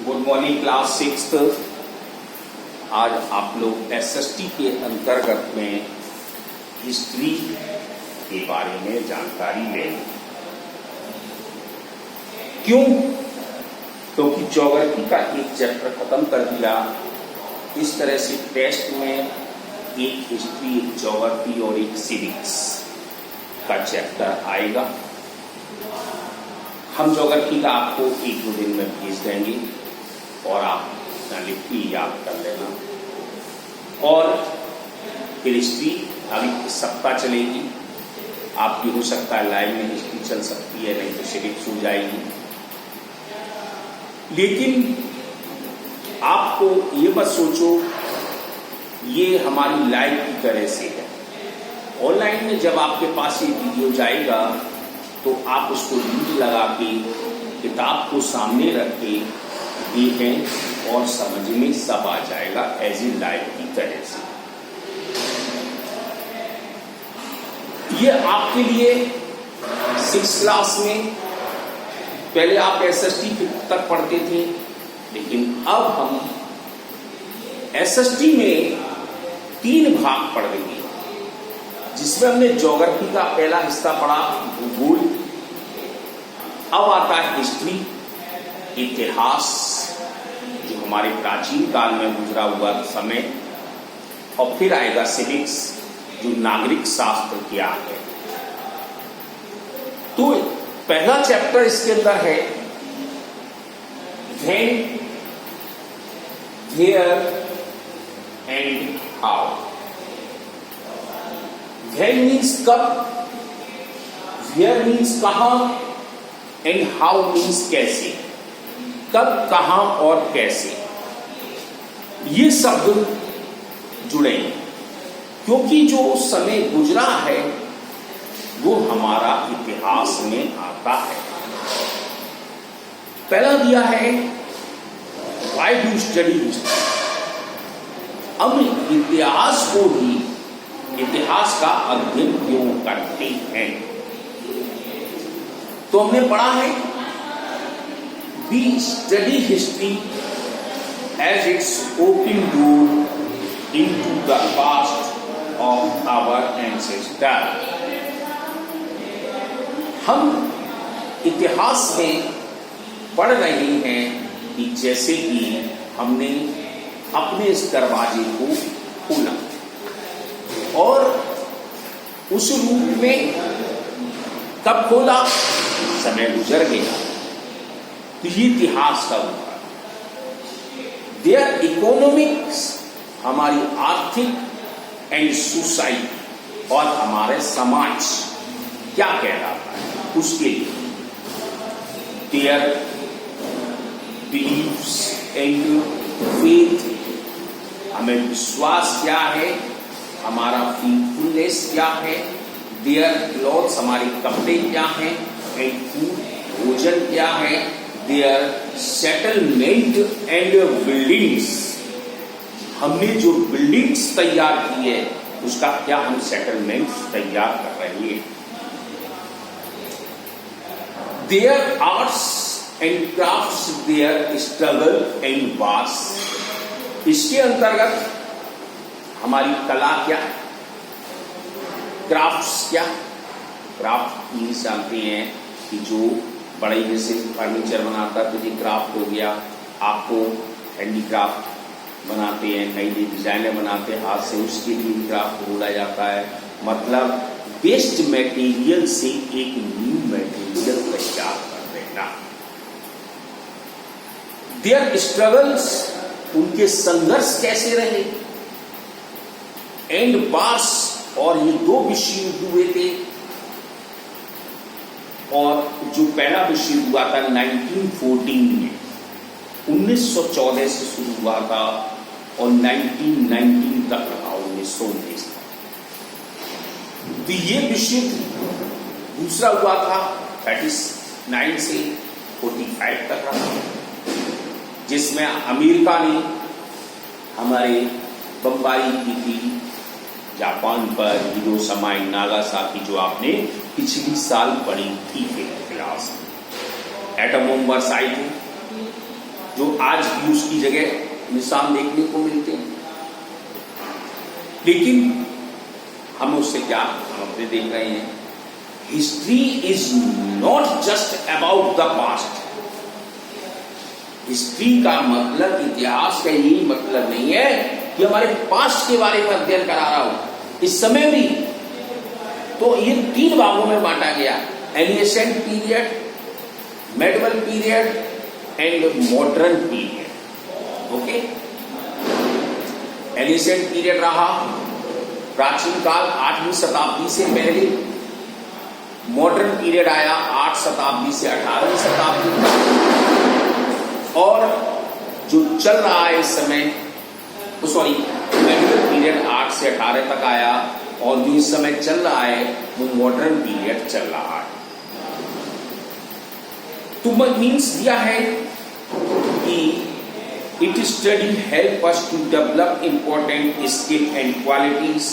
Good morning class 6th। आज आप लोग एसएसटी के अंतर्गत में हिस्ट्री के बारे में जानकारी लेंगे। क्यों? क्योंकि ज्योग्राफी का एक चैप्टर खत्म कर दिया। इस तरह से टेस्ट में एक हिस्ट्री, एक ज्योग्राफी और एक सिविक्स का चैप्टर आएगा। हम ज्योग्राफी का आपको 1-2 दिन में भेज देंगे और आप लिख के याद कर लेना। और फिर हिस्ट्री अभी इस सप्ताह चलेगी। आपकी हो सकता है लाइव में हिस्ट्री चल सकती है, नहीं तो सिविक्स हो जाएगी। लेकिन आपको ये मत सोचो ये हमारी लाइव की तरह से है। ऑनलाइन में जब आपके पास ये वीडियो जाएगा तो आप उसको लिंक लगा के किताब को सामने रख के देखें और समझ में सब आ जाएगा एज ए लाइव की तरह से। ये आपके लिए 6 क्लास में पहले आप एसएसटी तक पढ़ते थे, लेकिन अब हम एसएसटी में 3 भाग पढ़ देंगे, जिसमें हमने ज्योग्राफी का पहला हिस्सा पढ़ा, भूगोल। अब आता है हिस्ट्री, इतिहास, जो हमारे प्राचीन काल में गुजरा हुआ समय, और फिर आएगा सिविक्स, जो नागरिक शास्त्र क्या है। तो पहला चैप्टर इसके अंदर है when, where and how. When means कब, वेयर मीन्स कहां, एंड हाउ मीन्स कैसे। कब, कहां और कैसे, ये शब्द जुड़े, क्योंकि जो समय गुजरा है वो हमारा इतिहास में आता है। पहला दिया है व्हाई डू स्टडी हिस्ट्री। अब इतिहास को ही, इतिहास का अध्ययन क्यों करते हैं, तो हमने पढ़ा है we study history as its open door into the past of our ancestor. हम इतिहास में पढ़ रहे हैं कि जैसे कि हमने अपने इस दरवाजे को खोला और उस रूप में कब खोला, समय गुजर गया, तो ये इतिहास का हुआ। देयर इकोनॉमिक्स, हमारी आर्थिक एंड सोसाइटी, और हमारे समाज क्या कह रहा है उसके लिए। देयर बिलीव्स एंड फेथ, हमें विश्वास क्या है, हमारा फीलफुलनेस क्या है। देयर क्लॉथ्स, हमारे कपड़े क्या हैं, एंड फूड, भोजन क्या है। देयर सेटलमेंट एंड बिल्डिंग्स, हमने जो बिल्डिंग्स तैयार की है उसका क्या हम सेटलमेंट तैयार कर रहे हैं। Their arts and crafts, their struggle and wars. इसके अंतर्गत हमारी कला क्या, क्राफ्ट्स क्या। क्राफ्ट मीन्स जानते हैं कि जो बड़े जैसे फर्नीचर बनाता है तो ये क्राफ्ट हो गया। आपको हैंडीक्राफ्ट बनाते हैं, नई नई डिजाइनें बनाते हैं हाथ से, उसके लिए क्राफ्ट बोला जाता है। मतलब वेस्ट मटेरियल से एक न्यू मटेरियल तैयार कर देना। देयर स्ट्रगल्स, उनके संघर्ष कैसे रहे। एंड वार्स, और ये 2 विश्व युद्ध हुए थे, और जो पहला विश्व युद्ध हुआ था 1914 में, 1914 से शुरू हुआ था और 1919 तक रहा, 1919 तक। तो ये विश्व युद्ध दूसरा हुआ था 39 से 45 तक रहा, जिसमें अमेरिका ने हमारे बमबारी की थी जापान पर, हिरोशिमा एंड नागासाकी, जो आपने पिछली साल पढ़ी थी क्लास में। एटम बम बरसाई थी जो आज भी उसकी जगह निशान देखने को मिलते हैं। लेकिन हम उससे क्या हम अपने देख रहे हैं, history is not just about the past. History का मतलब, इतिहास का यही मतलब नहीं है कि हमारे पास्ट के बारे में अध्ययन करा रहा हूं। इस समय भी तो ये 3 भागों में बांटा गया, ancient period, medieval period and modern period. Okay, ancient period रहा प्राचीन काल 8वीं शताब्दी से पहले, मॉडर्न पीरियड आया 8 शताब्दी से 18वीं शताब्दी तक, और जो चल रहा है इस समय, मेडिवल पीरियड 8 से 18 तक आया, और जो इस समय चल रहा है वो मॉडर्न पीरियड चल रहा है। तो मीन्स दिया है कि it study help us to develop important skill and qualities,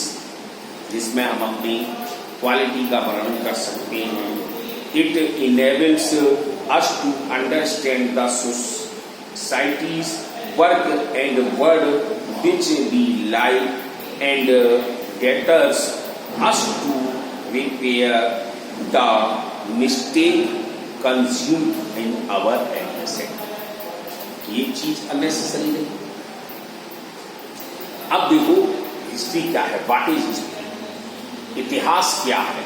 जिसमें हम अपनी क्वालिटी का वर्णन कर सकते हैं। It enables us to understand the societies work and word which we like and getters us to repair the mistake consumed in our asset। ये चीज अननेसेसरी नहीं। अब देखो हिस्ट्री क्या है, व्हाट इज हिस्ट्री, इतिहास क्या है।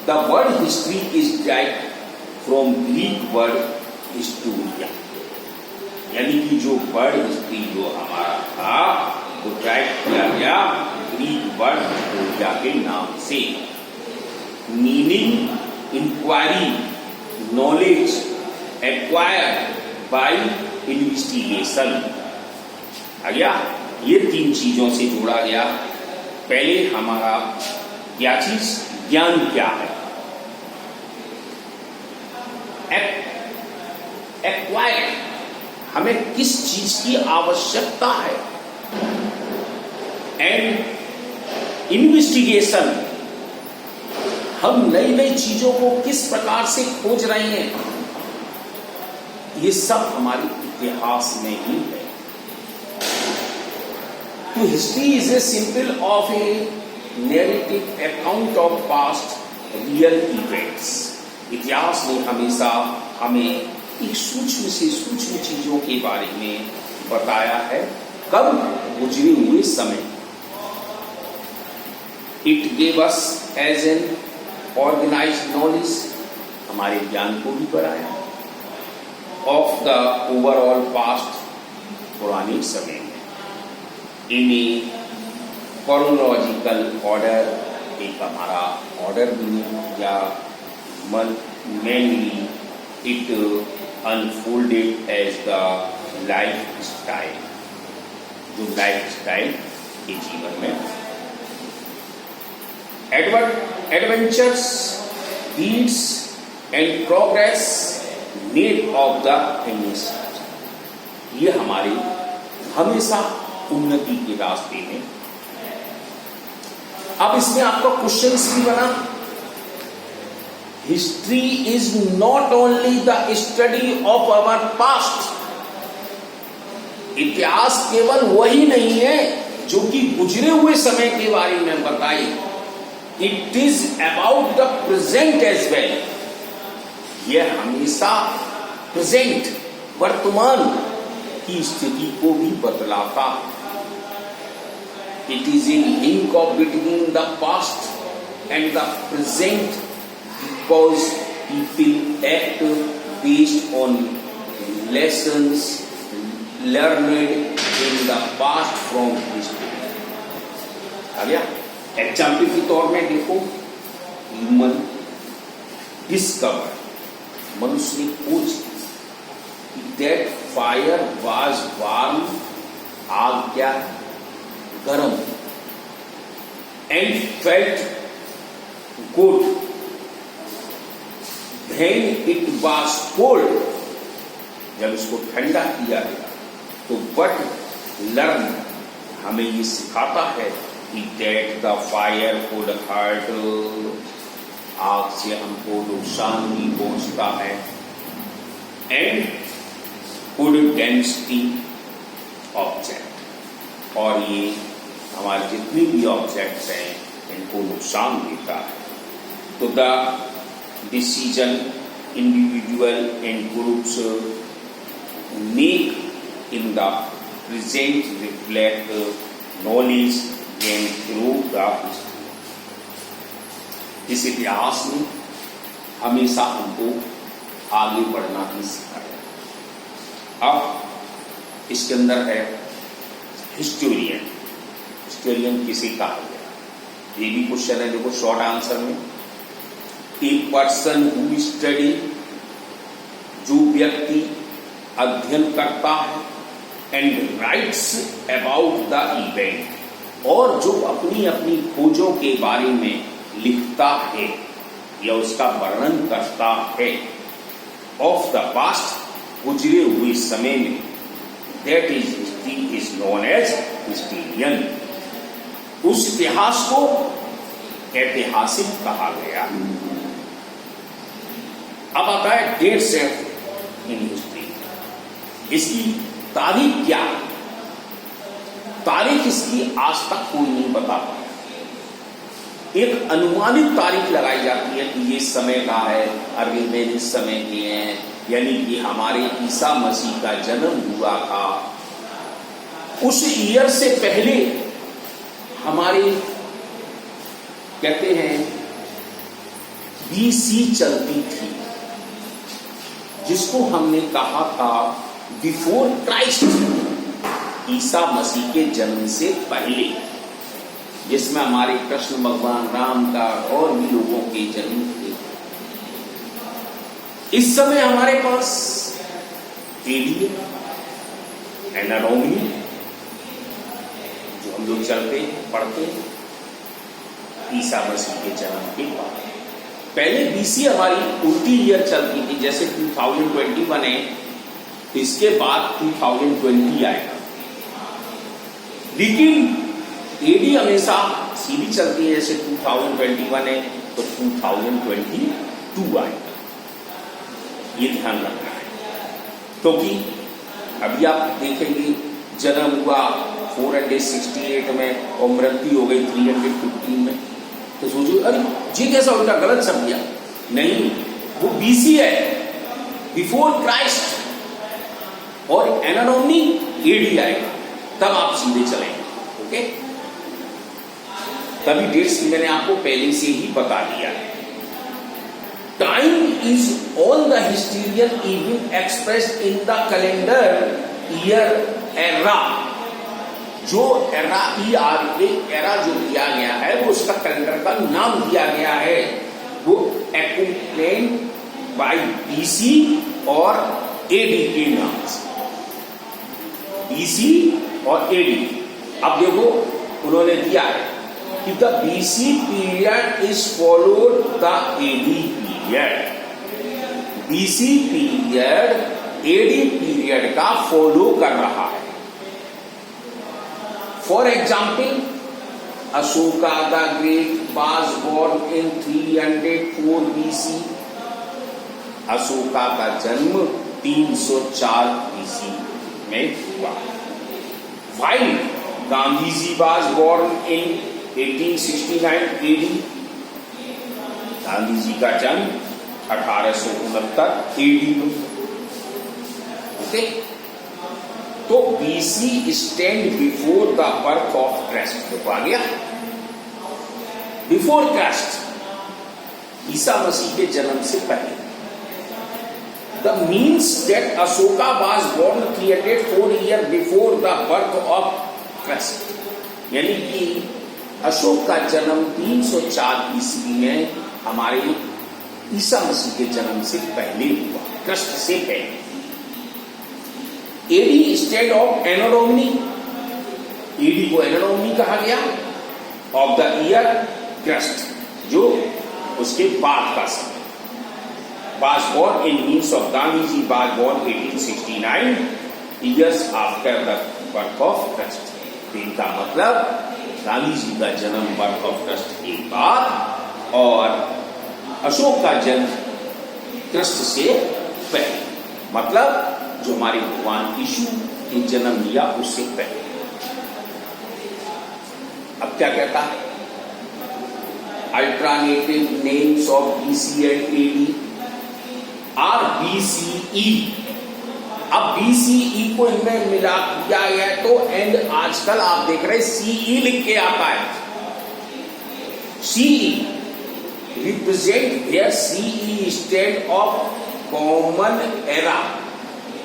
The word history is direct from Greek word Historia, यानी कि जो वर्ड हिस्ट्री जो हमारा था वो डायरेक्ट किया गया ग्रीक वर्ड हिस्टोरिया के नाम से। Meaning inquiry, knowledge acquired by investigation. आ गया, ये 3 चीजों से जोड़ा गया। पहले हमारा क्या चीज, ज्ञान क्या है, एक्वायर्ड, हमें किस चीज की आवश्यकता है, एंड इन्वेस्टिगेशन, हम नई नई चीजों को किस प्रकार से खोज रहे हैं। ये सब हमारे इतिहास में ही है। तो history is a simple of A narrative account of past real events. इतिहास ने हमेशा हमें एक सूक्ष्म से सूक्ष्म चीजों के बारे में बताया है, कब, गुजरे हुए समय। It gave us as an organised knowledge, हमारे ज्ञान को भी बढ़ाया, ऑफ द ओवरऑल पास्ट, पुराने समय में, इन ए क्रोनोलॉजिकल ऑर्डर, एक हमारा ऑर्डर भी या mainly it unfolded as the life style, जो लाइफ स्टाइल के जीवन में adventures, deeds and progress made of the initiate, ये हमारी हमेशा उन्नति के रास्ते में। अब इसमें आपका क्वेश्चन भी बना, history is not only the study of our past. इतिहास केवल वही नहीं है जो कि गुजरे हुए समय के बारे में बताए, it is about the present as well. यह हमेशा प्रेजेंट, वर्तमान की स्थिति को भी बतलाता। It is in link of between the past and the present, because people act based on lessons learned in the past from history। आ गया, example के तौर में देखो, ह्यूमन डिस्कवर, मनुष्य ने खोज दैट फायर वाज वार्म, आग क्या, गरम, and felt good when it was cold, जब इसको ठंडा किया गया। तो but learn, हमें ये सिखाता है कि that the fire could hurt, आग से हमको नुकसान भी पहुंचता है, and गुड डेंसिटी ऑब्जेक्ट, और ये हमारे जितने भी ऑब्जेक्ट्स हैं इनको नुकसान देता है। तो the decision individual and groups make in the present reflect knowledge gain through the history. इस इतिहास में हमेशा हमको आगे बढ़ना ही सिखाया। अब इसके अंदर है हिस्टोरियन। हिस्टोरियन किसे कहा गया, ये भी क्वेश्चन है। देखो शॉर्ट आंसर में, ए पर्सन हु स्टडी, जो व्यक्ति अध्ययन करता है, and writes about the event, और जो अपनी अपनी खोजों के बारे में लिखता है या उसका वर्णन करता है, ऑफ द पास्ट, गुजरे हुए समय में, that is history is known as historian. उस इतिहास को ऐतिहासिक कहा गया। अब आता है डेट्स इन हिस्ट्री। इसकी तारीख क्या है? तारीख इसकी आज तक कोई नहीं बता पाया। एक अनुमानित तारीख लगाई जाती है कि ये समय का है, अरबी में इस समय के हैं, यानी कि हमारे ईसा मसीह का जन्म हुआ था उस ईयर से पहले हमारे कहते हैं बीसी चलती थी, जिसको हमने कहा था बिफोर क्राइस्ट, ईसा मसीह के जन्म से पहले, जिसमें हमारे कृष्ण भगवान राम का और भी लोगों के जन्म थे। इस समय हमारे पास एडी एनाटॉमी, जो हम लोग चलते पढ़ते हैं ईसा मसीह के जन्म के बाद। पहले बीसी हमारी उल्टी ईयर चलती थी, जैसे 2021 है, इसके बाद 2020 आएगा। लेकिन एडी हमेशा सीधी चलती है, जैसे 2021 है तो 2022 आएगा। ये ध्यान रखना है, क्योंकि अभी आप देखेंगे जन्म हुआ 468 में और मृत्यु हो गई 315 में, तो सोचो अरे जी कैसा उल्टा, गलत समझ गया। नहीं, वो बीसी है, बिफोर क्राइस्ट, और एनाटॉमी एडी आएगा, तब आप सीधे चलेंगे। ओके, तभी डेट्स मैंने आपको पहले से ही बता दिया है। Time is on the historian even expressed in the calendar year era. जो एरा एरा जो दिया गया है, वो उसका कैलेंडर का नाम दिया गया है, वो एक्सप्लेन्ड बाय बीसी और एडी के नाम से, बीसी और एडी। अब देखो उन्होंने दिया है कि the BC period is followed the AD period. BC period AD period का फॉलो कर रहा है। For example, Ashoka the great was born in 304 BC. Ashoka का जन्म 304 बीसी में हुआ। While Gandhi ji was born in 1869 AD. Gandhi ji का जन्म 1869 एडी में। ओके, तो BC stand before the birth of Christ. देखो आ गया, बिफोर क्राइस्ट, ईसा मसीह के जन्म से पहले। The means that Ashoka was born 304 year before the birth of Christ, यानी कि अशोक का जन्म 304 ईस्वी में हमारे ईसा मसीह के जन्म से पहले हुआ, क्रिस्ट से पहले। AD state of anatomy, AD को एनाटॉमी कहा गया, ऑफ द ईयर क्रिस्ट, जो उसके बाद का समय। was born in means of Gandhi ji was born 1869 years after the birth of Christ। इनका मतलब गांधी जी का जन्म बर्थ ऑफ क्रिस्ट के बाद और अशोक का जन्म क्रिस्ट से पहले। मतलब जो हमारे भगवान यीशु के जन्म लिया उससे पहले। अब क्या कहता है? Alternative names of BC and AD are BCE। अब BCE को इनमें मिला दिया गया है तो एंड आजकल आप देख रहे CE लिख के आता है। CE represent where CE stand of common era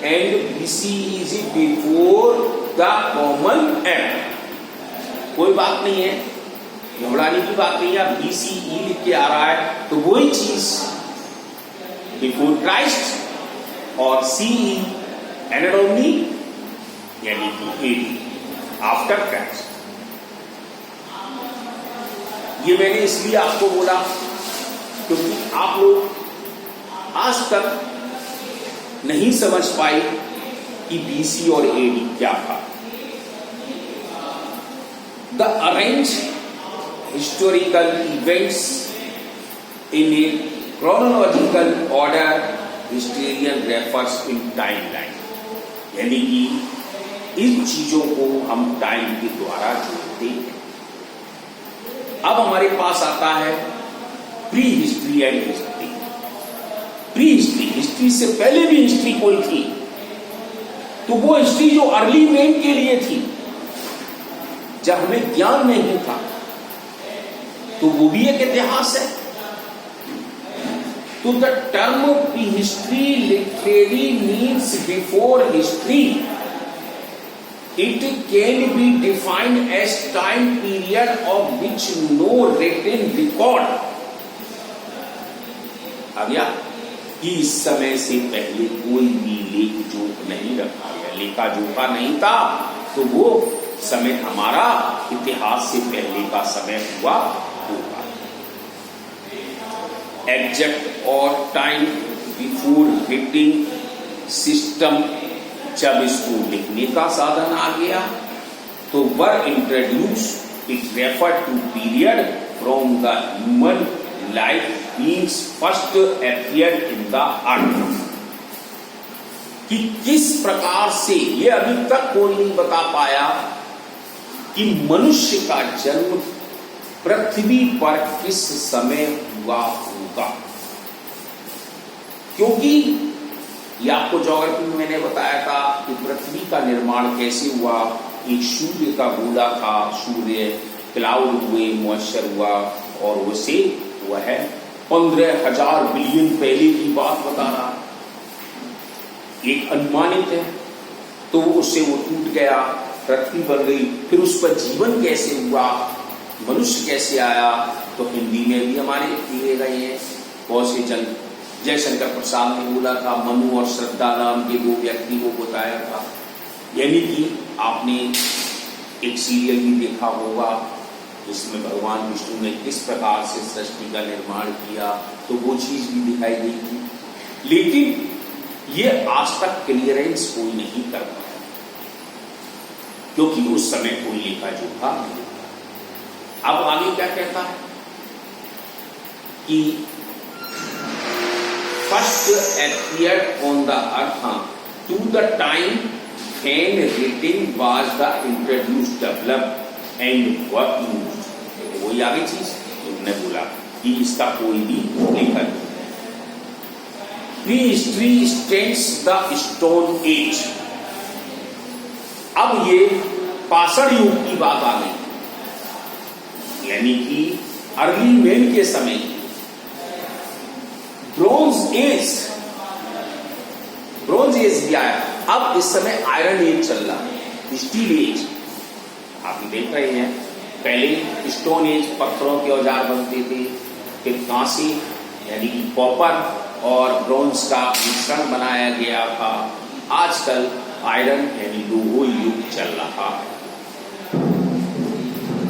and BCE is before the common era। कोई बात नहीं है, घबराने की बात नहीं है। BCE लिख के आ रहा है तो वही चीज बिफोर क्राइस्ट और CE एनाडोमी यानी कि AD आफ्टर क्राइस्ट। ये मैंने इसलिए आपको बोला क्योंकि आप लोग आज तक नहीं समझ पाए कि BC और AD क्या था। The arrange historical events in A chronological order historian refers in timeline, यानी कि इन चीजों को हम टाइम के द्वारा जोड़ते हैं। अब हमारे पास आता है pre history and history. Pre history, history से पहले भी हिस्ट्री कोई थी तो वो हिस्ट्री जो अर्ली मैन के लिए थी, जब हमें ज्ञान नहीं था, तो वो भी एक इतिहास है। तो the term pre history literary means before history. It can be defined as time period of which no written record। अब या कि इस समय से पहले कोई भी लेख जोख नहीं रखा गया, लेखा जोखा नहीं था, तो वो समय हमारा इतिहास से पहले का समय हुआ होगा। एग्जैक्ट और टाइम बिफोर हिटिंग सिस्टम, जब इसको लिखने का साधन आ गया तो were introduce it refer to period from the human life means first appeared in the earth. कि किस प्रकार से, ये अभी तक कोई नहीं बता पाया कि मनुष्य का जन्म पृथ्वी पर किस समय हुआ होगा। क्योंकि ये आपको ज्योग्राफी में मैंने बताया था कि पृथ्वी का निर्माण कैसे हुआ। एक सूर्य का गोला था, सूर्य क्लाउड हुए, मॉइस्चर हुआ और उसे वह 15,000 बिलियन पहले की बात बता रहा, एक अनुमानित है। तो उससे वो टूट गया, पृथ्वी बन गई। फिर उस पर जीवन कैसे हुआ, मनुष्य कैसे आया, तो हिंदी में भी हमारे दिए गए हैं। बहुत से जन जयशंकर प्रसाद ने बोला था, मनु और श्रद्धा नाम के दो व्यक्ति को बताया था। यानी कि आपने एक सीरियल भी देखा होगा जिसमें भगवान विष्णु ने किस प्रकार से सृष्टि का निर्माण किया, तो वो चीज भी दिखाई गई थी। लेकिन ये आज तक क्लियरेंस कोई नहीं कर पाया क्योंकि उस समय कोई लेखा जोखा नहीं था। अब आगे क्या कहता है कि first appeared on the earth to the time when writing was the introduced, developed and were used। वही आगे चीज उन्होंने बोला कि इसका कोई भी लेखा नहीं। Prehistory stands the Stone Age। अब ये पाषाण युग की बात आ गई, यानी कि अर्ली मैन के समय। ब्रोंज एज, ब्रोंज एज भी आया। अब इस समय आयरन एज चल रहा है, स्टील एज आप देख रहे हैं। पहले स्टोन एज, पत्थरों के औजार बनते थे, फिर कांसी यानी कि कॉपर और ब्रोंज का मिश्रण बनाया गया था। आजकल आयरन यानी लोहो युग चल रहा है।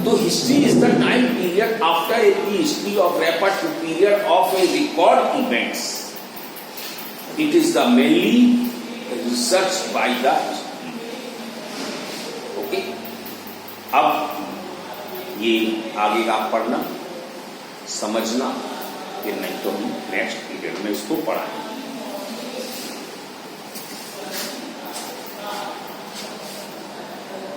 तो history is the time period after a history of refer to period of a record events. It is the mainly research by the history. Okay, अब ये आगे का पढ़ना समझना, फिर नहीं तो हम नेक्स्ट पीरियड में इसको पढ़ाएंगे।